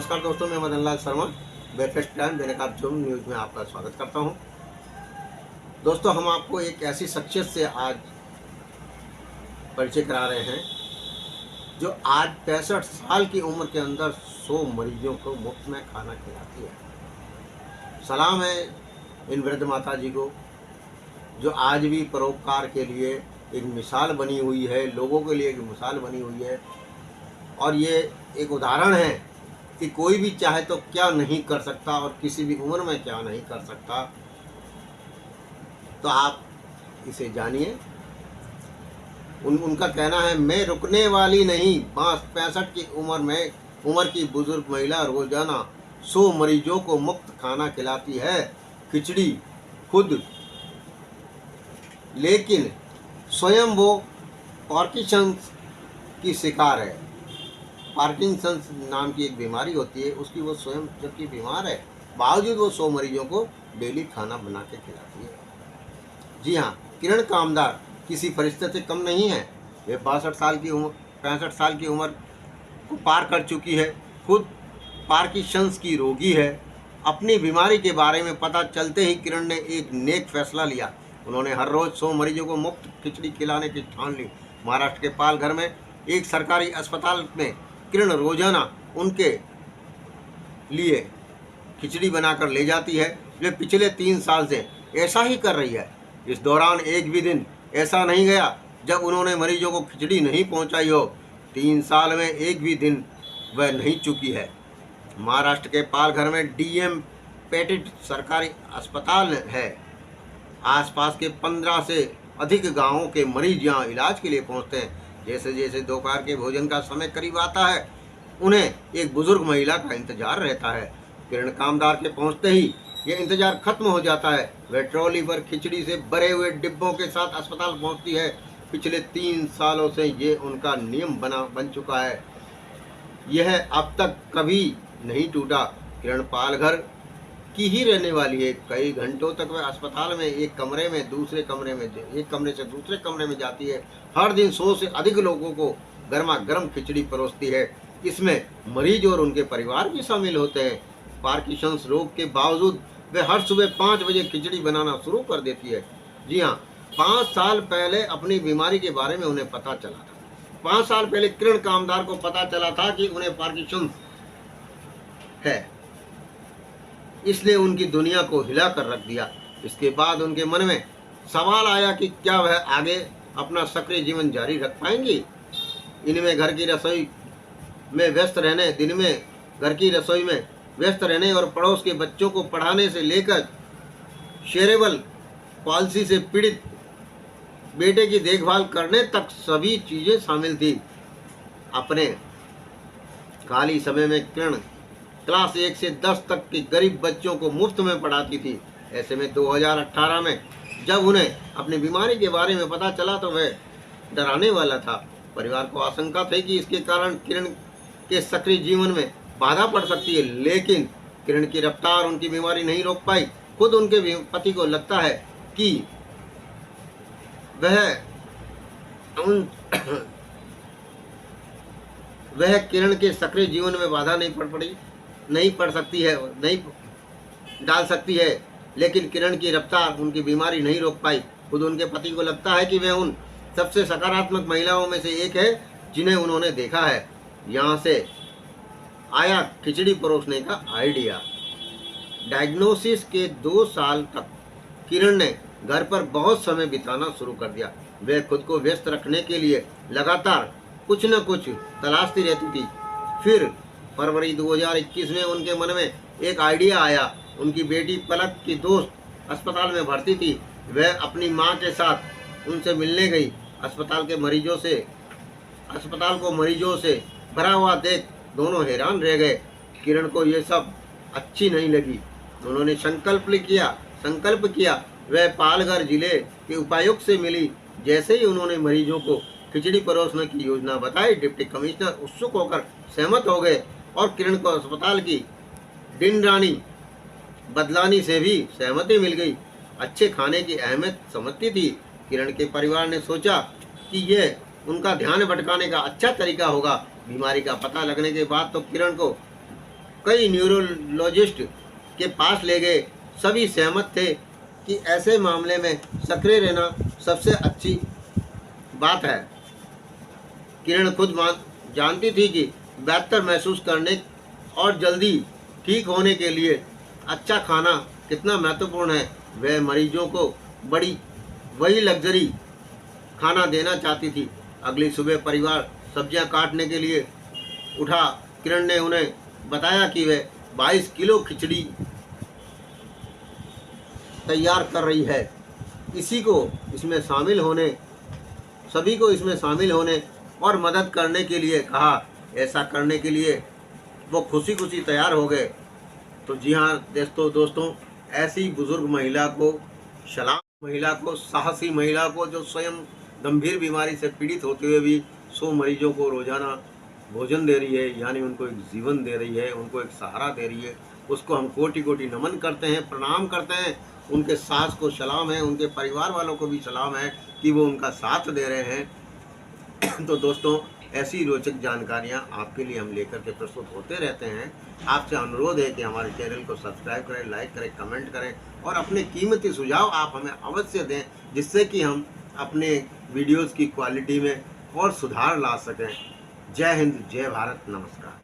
नमस्कार दोस्तों, मैं मदन लाल शर्मा ब्रेकफास्ट टाइम बेनकाब जूम न्यूज़ में आपका स्वागत करता हूं। दोस्तों, हम आपको एक ऐसी शख्सियत से आज परिचय करा रहे हैं जो आज 65 साल की उम्र के अंदर 100 मरीजों को मुफ्त में खाना खिलाती है। सलाम है इन वृद्ध माता जी को जो आज भी परोपकार के लिए एक मिसाल बनी हुई है, लोगों के लिए एक मिसाल बनी हुई है। और ये एक उदाहरण है कि कोई भी चाहे तो क्या नहीं कर सकता और किसी भी उम्र में क्या नहीं कर सकता। तो आप इसे जानिए। उनका कहना है, मैं रुकने वाली नहीं। 65 की उम्र की बुजुर्ग महिला रोजाना 100 मरीजों को मुफ्त खाना खिलाती है, खिचड़ी खुद, लेकिन स्वयं वो पार्किंसंस की शिकार है। पार्किंसंस नाम की एक बीमारी होती है, उसकी वो स्वयं जबकि बीमार है, बावजूद वो 100 मरीजों को डेली खाना बना के खिलाती है। जी हाँ, किरण कामदार किसी फरिश्ते से कम नहीं है। वे 65 साल की उम्र को पार कर चुकी है, खुद पार्किंसंस की रोगी है। अपनी बीमारी के बारे में पता चलते ही किरण ने एक नेक फैसला लिया। उन्होंने हर रोज़ 100 मरीजों को मुफ्त खिचड़ी खिलाने की ठान ली। महाराष्ट्र के पालघर में एक सरकारी अस्पताल में किरण रोजाना उनके लिए खिचड़ी बनाकर ले जाती है। वे पिछले 3 साल से ऐसा ही कर रही है। इस दौरान एक भी दिन ऐसा नहीं गया जब उन्होंने मरीजों को खिचड़ी नहीं पहुंचाई हो। 3 साल में एक भी दिन वह नहीं चुकी है। महाराष्ट्र के पालघर में डीएम पेटिट सरकारी अस्पताल है। आसपास के 15 से अधिक गांवों के मरीज यहां इलाज के लिए पहुंचते हैं। जैसे जैसे दोपहर के भोजन का समय करीब आता है, उन्हें एक बुजुर्ग महिला का इंतजार रहता है। किरण कामदार के पहुंचते ही ये इंतजार खत्म हो जाता है। वह ट्रॉली पर खिचड़ी से भरे हुए डिब्बों के साथ अस्पताल पहुंचती है। पिछले 3 सालों से ये उनका नियम बन चुका है। यह अब तक कभी नहीं टूटा। किरण पालघर की ही रहने वाली है। कई घंटों तक वह अस्पताल में एक कमरे से दूसरे कमरे में जाती है। हर दिन 100 से अधिक लोगों को गर्मा गर्म खिचड़ी परोसती है। इसमें मरीज और उनके परिवार भी शामिल होते हैं। पार्किंसंस रोग के बावजूद वह हर सुबह 5 बजे खिचड़ी बनाना शुरू कर देती है। जी हाँ, 5 साल पहले अपनी बीमारी के बारे में उन्हें पता चला था। 5 साल पहले किरण कामदार को पता चला था कि उन्हें पार्किंसंस है। इसने उनकी दुनिया को हिला कर रख दिया। इसके बाद उनके मन में सवाल आया कि क्या वह आगे अपना सक्रिय जीवन जारी रख पाएंगी। दिन में घर की रसोई में व्यस्त रहने और पड़ोस के बच्चों को पढ़ाने से लेकर सेरेब्रल पाल्सी से पीड़ित बेटे की देखभाल करने तक सभी चीजें शामिल थी। अपने खाली समय में किरण क्लास 1 से 10 तक के गरीब बच्चों को मुफ्त में पढ़ाती थी। ऐसे में 2018 में जब उन्हें अपनी बीमारी के बारे में पता चला तो वह डराने वाला था। परिवार को आशंका थी कि इसके कारण किरण के सक्रिय जीवन में बाधा पड़ सकती है, लेकिन किरण की रफ्तार उनकी बीमारी नहीं रोक पाई। खुद उनके पति को लगता है कि वह किरण के सक्रिय जीवन में बाधा नहीं डाल सकती है, लेकिन किरण की रफ्तार उनकी बीमारी नहीं रोक पाई। खुद उनके पति को लगता है कि वह उन सबसे सकारात्मक महिलाओं में से एक है जिन्हें उन्होंने देखा है। यहाँ से आया खिचड़ी परोसने का आइडिया। डायग्नोसिस के 2 साल तक किरण ने घर पर बहुत समय बिताना शुरू कर दिया। वह खुद को व्यस्त रखने के लिए लगातार कुछ न कुछ तलाशती रहती थी। फिर फरवरी 2021 में उनके मन में एक आइडिया आया। उनकी बेटी पलक की दोस्त अस्पताल में भर्ती थी। वह अपनी मां के साथ उनसे मिलने गई। अस्पताल को मरीजों से भरा हुआ देख दोनों हैरान रह गए। किरण को यह सब अच्छी नहीं लगी। उन्होंने संकल्प किया। वह पालघर जिले के उपायुक्त से मिली। जैसे ही उन्होंने मरीजों को खिचड़ी परोसने की योजना बताई, डिप्टी कमिश्नर उत्सुक होकर सहमत हो गए और किरण को अस्पताल की दिन रानी बदलानी से भी सहमति मिल गई। अच्छे खाने की अहमियत समझती थी। किरण के परिवार ने सोचा कि यह उनका ध्यान भटकाने का अच्छा तरीका होगा। बीमारी का पता लगने के बाद तो किरण को कई न्यूरोलॉजिस्ट के पास ले गए। सभी सहमत थे कि ऐसे मामले में सक्रिय रहना सबसे अच्छी बात है। किरण खुद जानती थी कि बेहतर महसूस करने और जल्दी ठीक होने के लिए अच्छा खाना कितना महत्वपूर्ण है। वह मरीजों को वही लग्जरी खाना देना चाहती थी। अगली सुबह परिवार सब्जियां काटने के लिए उठा। किरण ने उन्हें बताया कि वह 22 किलो खिचड़ी तैयार कर रही है। सभी को इसमें शामिल होने और मदद करने के लिए कहा। ऐसा करने के लिए वो खुशी खुशी तैयार हो गए। तो जी हाँ दोस्तों, ऐसी बुजुर्ग महिला को साहसी महिला को जो स्वयं गंभीर बीमारी से पीड़ित होते हुए भी 100 मरीजों को रोजाना भोजन दे रही है, यानी उनको एक जीवन दे रही है, उनको एक सहारा दे रही है, उसको हम कोटि कोटि नमन करते हैं, प्रणाम करते हैं। उनके सास को सलाम है, उनके परिवार वालों को भी सलाम है कि वो उनका साथ दे रहे हैं। तो दोस्तों, ऐसी रोचक जानकारियां आपके लिए हम लेकर के प्रस्तुत होते रहते हैं। आपसे अनुरोध है कि हमारे चैनल को सब्सक्राइब करें, लाइक करें, कमेंट करें और अपने कीमती सुझाव आप हमें अवश्य दें, जिससे कि हम अपने वीडियोस की क्वालिटी में और सुधार ला सकें। जय हिंद, जय भारत, नमस्कार।